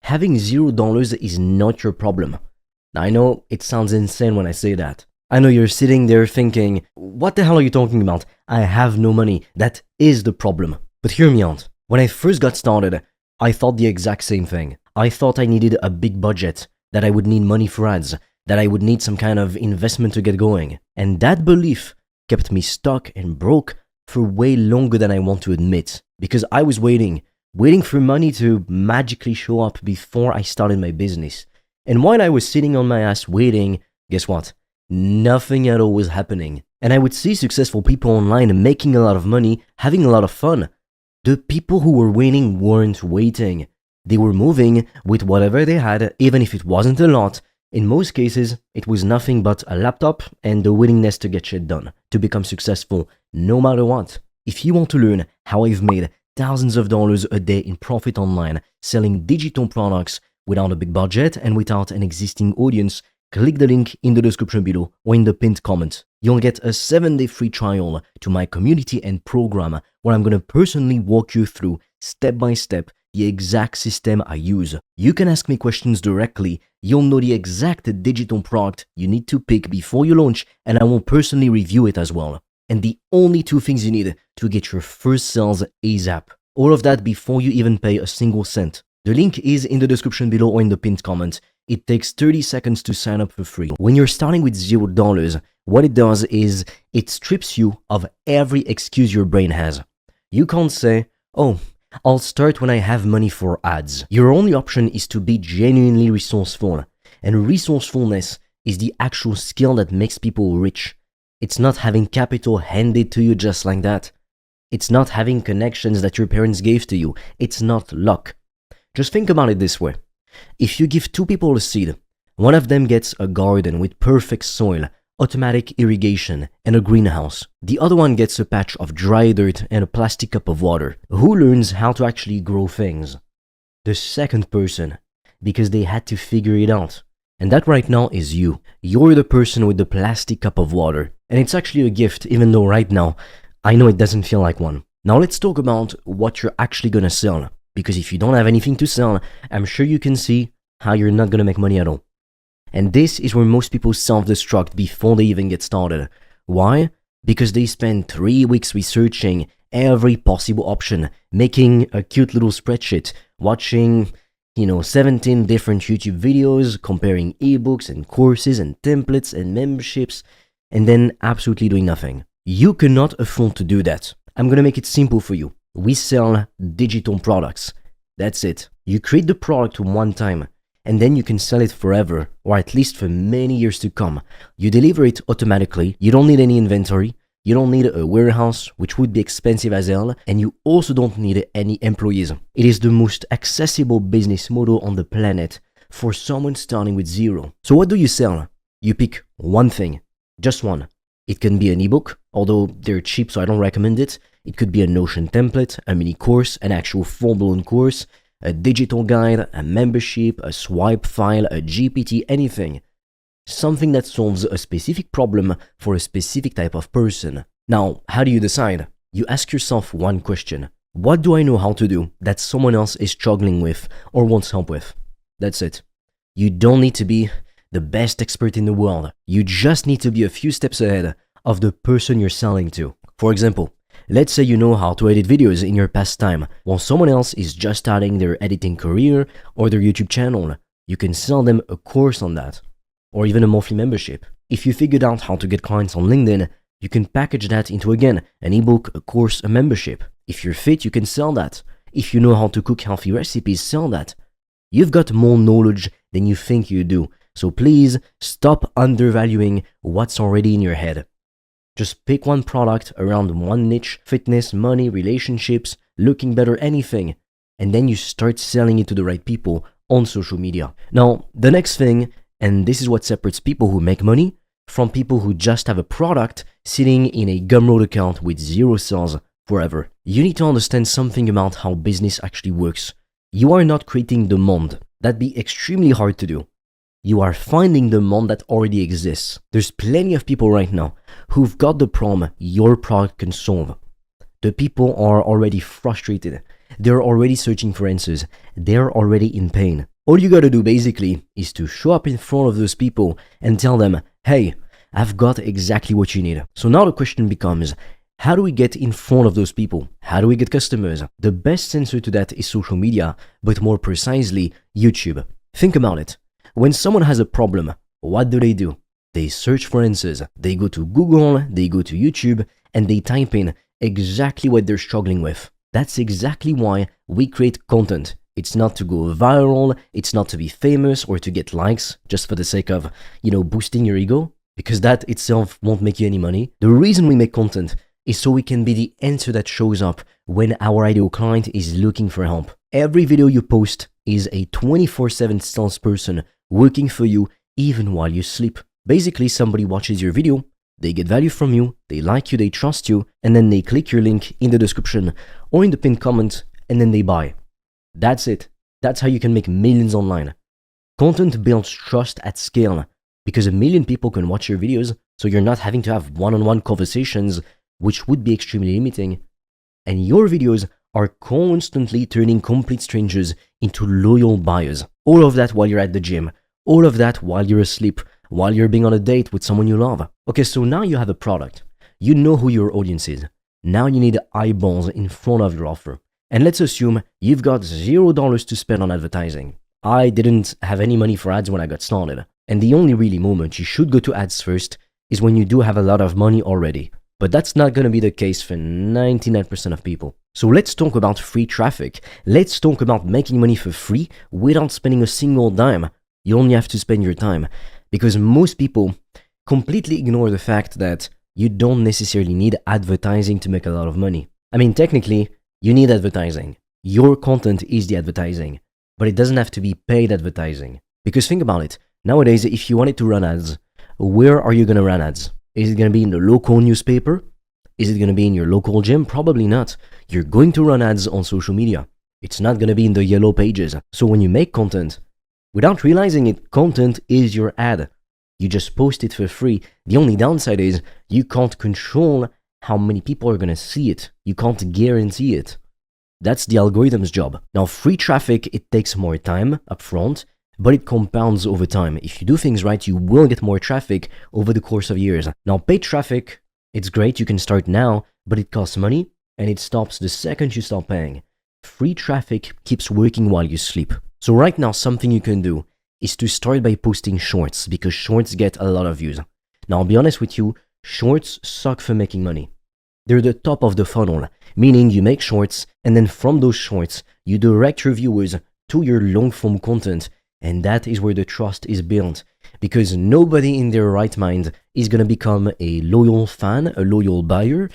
Having $0 is not your problem. Now, I know it sounds insane when I say that. I know you're sitting there thinking, what the hell are you talking about? I have no money. That is the problem. But hear me out. When I first got started, I thought the exact same thing. I thought I needed a big budget, that I would need money for ads, that I would need some kind of investment to get going. And that belief kept me stuck and broke for way longer than I want to admit. Because I was waiting for money to magically show up before I started my business. And while I was sitting on my ass waiting, guess what? Nothing at all was happening. And I would see successful people online making a lot of money, having a lot of fun. The people who were waiting weren't waiting. They were moving with whatever they had, even if it wasn't a lot. In most cases, it was nothing but a laptop and the willingness to get shit done, to become successful, no matter what. If you want to learn how I've made thousands of dollars a day in profit online, selling digital products without a big budget and without an existing audience, click the link in the description below or in the pinned comment. You'll get a 7-day free trial to my community and program where I'm going to personally walk you through step by step the exact system I use. You can ask me questions directly. You'll know the exact digital product you need to pick before you launch, and I will personally review it as well. And the only 2 things you need to get your first sales ASAP. All of that before you even pay a single cent. The link is in the description below or in the pinned comment. It takes 30 seconds to sign up for free. When you're starting with $0, what it does is it strips you of every excuse your brain has. You can't say, oh, I'll start when I have money for ads. Your only option is to be genuinely resourceful. And resourcefulness is the actual skill that makes people rich. It's not having capital handed to you just like that. It's not having connections that your parents gave to you. It's not luck. Just think about it this way. If you give 2 people a seed, one of them gets a garden with perfect soil, automatic irrigation, and a greenhouse. The other one gets a patch of dry dirt and a plastic cup of water. Who learns how to actually grow things? The second person, because they had to figure it out. And that right now is you. You're the person with the plastic cup of water. And it's actually a gift, even though right now, I know it doesn't feel like one. Now let's talk about what you're actually gonna sell. Because if you don't have anything to sell, I'm sure you can see how you're not gonna make money at all. And this is where most people self-destruct before they even get started. Why? Because they spend 3 weeks researching every possible option, making a cute little spreadsheet, watching, 17 different YouTube videos, comparing ebooks and courses and templates and memberships, and then absolutely doing nothing. You cannot afford to do that. I'm gonna make it simple for you. We sell digital products. That's it. You create the product one time, and then you can sell it forever, or at least for many years to come. You deliver it automatically. You don't need any inventory. You don't need a warehouse, which would be expensive as hell, and you also don't need any employees. It is the most accessible business model on the planet for someone starting with zero. So what do you sell? You pick one thing, just one. It can be an ebook, although they're cheap, so I don't recommend it. It could be a Notion template, a mini course, an actual full-blown course, a digital guide, a membership, a swipe file, a GPT, anything. Something that solves a specific problem for a specific type of person. Now, how do you decide? You ask yourself one question. What do I know how to do that someone else is struggling with or wants help with? That's it. You don't need to be the best expert in the world. You just need to be a few steps ahead of the person you're selling to. For example, let's say you know how to edit videos in your pastime, while someone else is just starting their editing career or their YouTube channel. You can sell them a course on that, or even a monthly membership. If you figured out how to get clients on LinkedIn, you can package that into, again, an ebook, a course, a membership. If you're fit, you can sell that. If you know how to cook healthy recipes, sell that. You've got more knowledge than you think you do, so please stop undervaluing what's already in your head. Just pick one product around one niche: fitness, money, relationships, looking better, anything. And then you start selling it to the right people on social media. Now, the next thing, and this is what separates people who make money from people who just have a product sitting in a Gumroad account with zero sales forever. You need to understand something about how business actually works. You are not creating demand. That'd be extremely hard to do. You are finding demand that already exists. There's plenty of people right now who've got the problem your product can solve. The people are already frustrated. They're already searching for answers. They're already in pain. All you gotta do basically is to show up in front of those people and tell them, hey, I've got exactly what you need. So now the question becomes, how do we get in front of those people? How do we get customers? The best answer to that is social media, but more precisely, YouTube. Think about it. When someone has a problem, what do? They search for answers. They go to Google, they go to YouTube, and they type in exactly what they're struggling with. That's exactly why we create content. It's not to go viral, it's not to be famous or to get likes just for the sake of, boosting your ego, because that itself won't make you any money. The reason we make content is so we can be the answer that shows up when our ideal client is looking for help. Every video you post is a 24/7 salesperson working for you even while you sleep. Basically, somebody watches your video, they get value from you, they like you, they trust you, and then they click your link in the description or in the pinned comment, and then they buy. That's it. That's how you can make millions online. Content builds trust at scale because 1 million people can watch your videos, so you're not having to have one-on-one conversations, which would be extremely limiting. And your videos are constantly turning complete strangers into loyal buyers. All of that while you're at the gym. All of that while you're asleep, while you're being on a date with someone you love. Okay, so now you have a product. You know who your audience is. Now you need eyeballs in front of your offer. And let's assume you've got $0 to spend on advertising. I didn't have any money for ads when I got started. And the only really moment you should go to ads first is when you do have a lot of money already. But that's not going to be the case for 99% of people. So let's talk about free traffic. Let's talk about making money for free without spending a single dime. You only have to spend your time. Because most people completely ignore the fact that you don't necessarily need advertising to make a lot of money. I mean, technically, you need advertising. Your content is the advertising. But it doesn't have to be paid advertising. Because think about it. Nowadays, if you wanted to run ads, where are you going to run ads? Is it going to be in the local newspaper? Is it going to be in your local gym? Probably not. You're going to run ads on social media. It's not going to be in the yellow pages. So when you make content, without realizing it, content is your ad. You just post it for free. The only downside is you can't control how many people are going to see it. You can't guarantee it. That's the algorithm's job. Now, free traffic, it takes more time upfront, but it compounds over time. If you do things right, you will get more traffic over the course of years. Now, paid traffic, it's great. You can start now, but it costs money and it stops the second you start paying. Free traffic keeps working while you sleep. So right now, something you can do is to start by posting shorts because shorts get a lot of views. Now, I'll be honest with you, shorts suck for making money. They're the top of the funnel, meaning you make shorts and then from those shorts, you direct your viewers to your long form content. And that is where the trust is built because nobody in their right mind is going to become a loyal fan, a loyal buyer,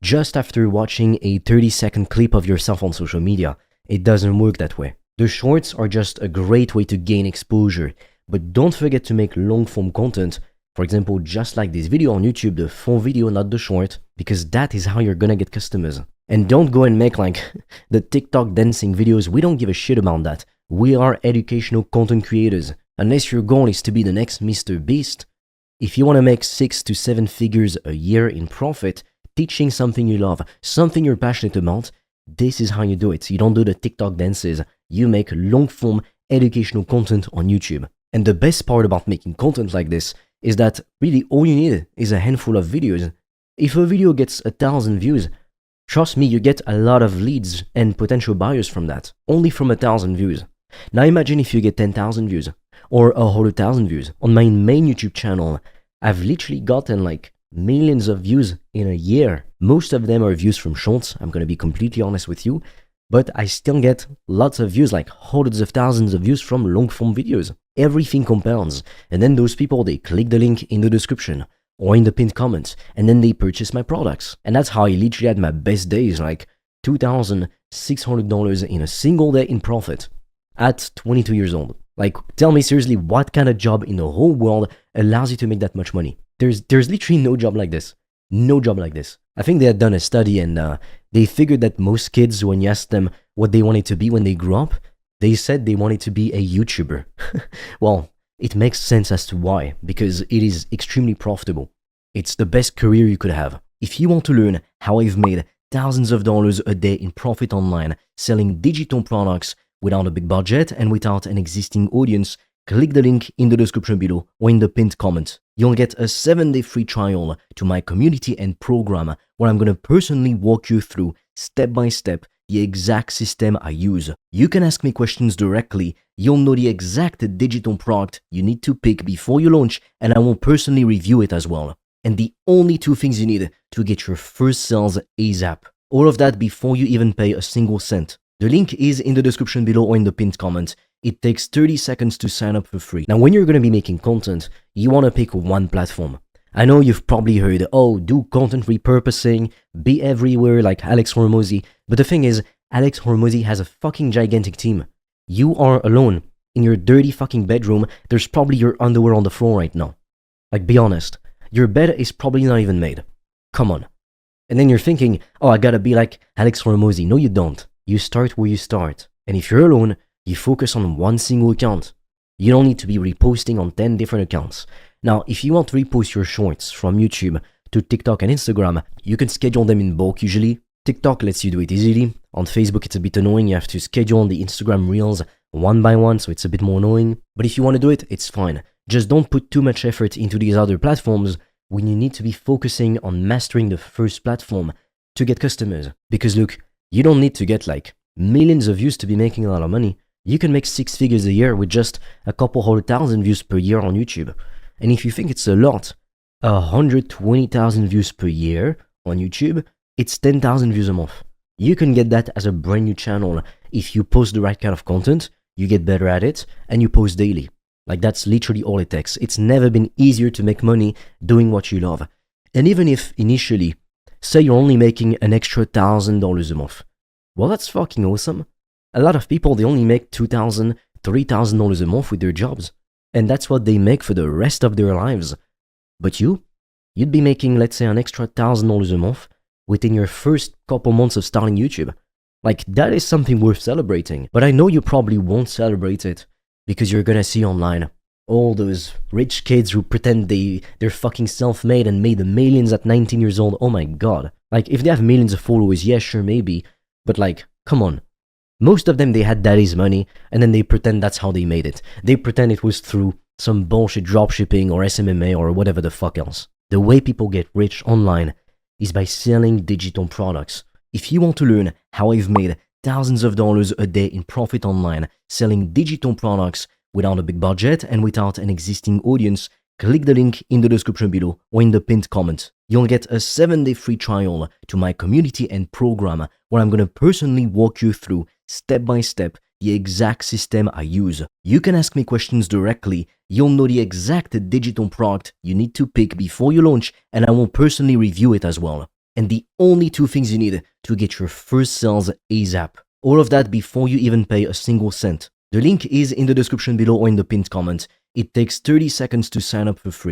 just after watching a 30-second clip of yourself on social media. It doesn't work that way. The shorts are just a great way to gain exposure, but don't forget to make long-form content. For example, just like this video on YouTube, the full video, not the short, because that is how you're gonna get customers. And don't go and make like the TikTok dancing videos. We don't give a shit about that. We are educational content creators. Unless your goal is to be the next Mr. Beast, if you want to make 6 to 7 figures a year in profit, teaching something you love, something you're passionate about, this is how you do it. You don't do the TikTok dances. You make long-form educational content on YouTube. And the best part about making content like this is that really all you need is a handful of videos. If a video gets 1,000 views, trust me, you get a lot of leads and potential buyers from that, only from 1,000 views. Now imagine if you get 10,000 views or 100,000 views. On my main YouTube channel, I've literally gotten like millions of views in a year. Most of them are views from shorts, I'm gonna be completely honest with you, but I still get lots of views, like hundreds of thousands of views from long form videos. Everything compounds. And then those people, they click the link in the description or in the pinned comments, and then they purchase my products. And that's how I literally had my best days, like $2,600 in a single day in profit at 22 years old. Like, tell me seriously, what kind of job in the whole world allows you to make that much money? There's literally no job like this. No job like this. I think they had done a study and they figured that most kids, when you asked them what they wanted to be when they grew up, they said they wanted to be a YouTuber. Well, it makes sense as to why, because it is extremely profitable. It's the best career you could have. If you want to learn how I've made thousands of dollars a day in profit online, selling digital products without a big budget and without an existing audience, click the link in the description below or in the pinned comment. You'll get a 7-day free trial to my community and program where I'm going to personally walk you through step by step the exact system I use. You can ask me questions directly, you'll know the exact digital product you need to pick before you launch, and I will personally review it as well. And the only 2 things you need to get your first sales ASAP. All of that before you even pay a single cent. The link is in the description below or in the pinned comment. It takes 30 seconds to sign up for free. Now, when you're going to be making content, you want to pick one platform. I know you've probably heard, oh, do content repurposing, be everywhere like Alex Hormozy. But the thing is, Alex Hormozy has a fucking gigantic team. You are alone. In your dirty fucking bedroom, there's probably your underwear on the floor right now. Like, be honest. Your bed is probably not even made. Come on. And then you're thinking, oh, I gotta be like Alex Hormozy. No, you don't. You start where you start. And if you're alone, you focus on one single account. You don't need to be reposting on 10 different accounts. Now, if you want to repost your shorts from YouTube to TikTok and Instagram, you can schedule them in bulk usually. TikTok lets you do it easily. On Facebook, it's a bit annoying. You have to schedule the Instagram Reels one by one, so it's a bit more annoying. But if you want to do it, it's fine. Just don't put too much effort into these other platforms when you need to be focusing on mastering the first platform to get customers. Because look, you don't need to get like millions of views to be making a lot of money. You can make 6 figures a year with just a couple 100,000 views per year on YouTube. And if you think it's a lot, 120,000 views per year on YouTube, it's 10,000 views a month. You can get that as a brand new channel if you post the right kind of content, you get better at it, and you post daily. Like, that's literally all it takes. It's never been easier to make money doing what you love. And even if initially, say you're only making an extra $1,000 a month, well, that's fucking awesome. A lot of people, they only make $2,000, $3,000 a month with their jobs. And that's what they make for the rest of their lives. But you'd be making, let's say, an extra $1,000 a month within your first couple months of starting YouTube. Like, that is something worth celebrating. But I know you probably won't celebrate it because you're gonna see online all those rich kids who pretend they're fucking self-made and made the millions at 19 years old. Oh my god. Like, if they have millions of followers, yeah, sure, maybe. But like, come on. Most of them, they had daddy's money, and then they pretend that's how they made it. They pretend it was through some bullshit dropshipping or SMMA or whatever the fuck else. The way people get rich online is by selling digital products. If you want to learn how I've made thousands of dollars a day in profit online selling digital products without a big budget and without an existing audience, click the link in the description below or in the pinned comment. You'll get a 7-day free trial to my community and program where I'm going to personally walk you through step by step the exact system I use. You can ask me questions directly, you'll know the exact digital product you need to pick before you launch, and I will personally review it as well. And the only 2 things you need to get your first sales ASAP. All of that before you even pay a single cent. The link is in the description below or in the pinned comment. It takes 30 seconds to sign up for free.